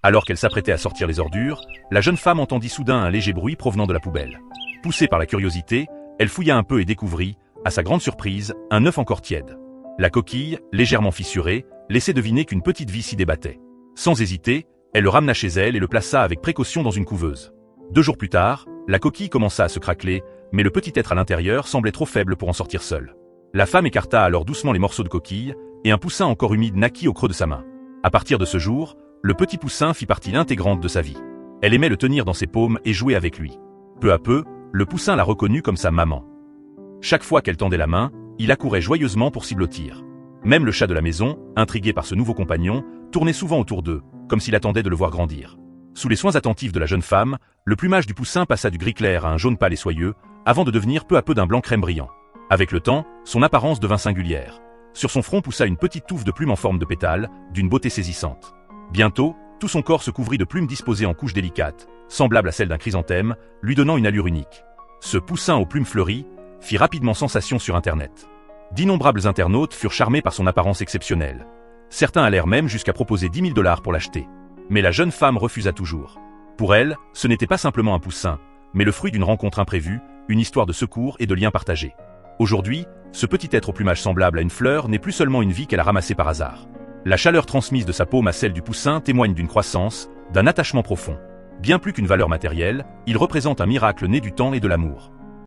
Alors qu'elle s'apprêtait à sortir les ordures, la jeune femme entendit soudain un léger bruit provenant de la poubelle. Poussée par la curiosité, elle fouilla un peu et découvrit, à sa grande surprise, un œuf encore tiède. La coquille, légèrement fissurée, laissait deviner qu'une petite vie s'y débattait. Sans hésiter, elle le ramena chez elle et le plaça avec précaution dans une couveuse. 2 jours plus tard, la coquille commença à se craqueler, mais le petit être à l'intérieur semblait trop faible pour en sortir seul. La femme écarta alors doucement les morceaux de coquille, et un poussin encore humide naquit au creux de sa main. À partir de ce jour, le petit poussin fit partie intégrante de sa vie. Elle aimait le tenir dans ses paumes et jouer avec lui. Peu à peu, le poussin la reconnut comme sa maman. Chaque fois qu'elle tendait la main, il accourait joyeusement pour s'y blottir. Même le chat de la maison, intrigué par ce nouveau compagnon, tournait souvent autour d'eux, comme s'il attendait de le voir grandir. Sous les soins attentifs de la jeune femme, le plumage du poussin passa du gris clair à un jaune pâle et soyeux, avant de devenir peu à peu d'un blanc crème brillant. Avec le temps, son apparence devint singulière. Sur son front poussa une petite touffe de plumes en forme de pétale, d'une beauté saisissante. Bientôt, tout son corps se couvrit de plumes disposées en couches délicates, semblables à celles d'un chrysanthème, lui donnant une allure unique. Ce poussin aux plumes fleuries fit rapidement sensation sur Internet. D'innombrables internautes furent charmés par son apparence exceptionnelle. Certains allèrent même jusqu'à proposer 10 000 $ pour l'acheter. Mais la jeune femme refusa toujours. Pour elle, ce n'était pas simplement un poussin, mais le fruit d'une rencontre imprévue, une histoire de secours et de liens partagés. Aujourd'hui, ce petit être au plumage semblable à une fleur n'est plus seulement une vie qu'elle a ramassée par hasard. La chaleur transmise de sa paume à celle du poussin témoigne d'une croissance, d'un attachement profond. Bien plus qu'une valeur matérielle, il représente un miracle né du temps et de l'amour.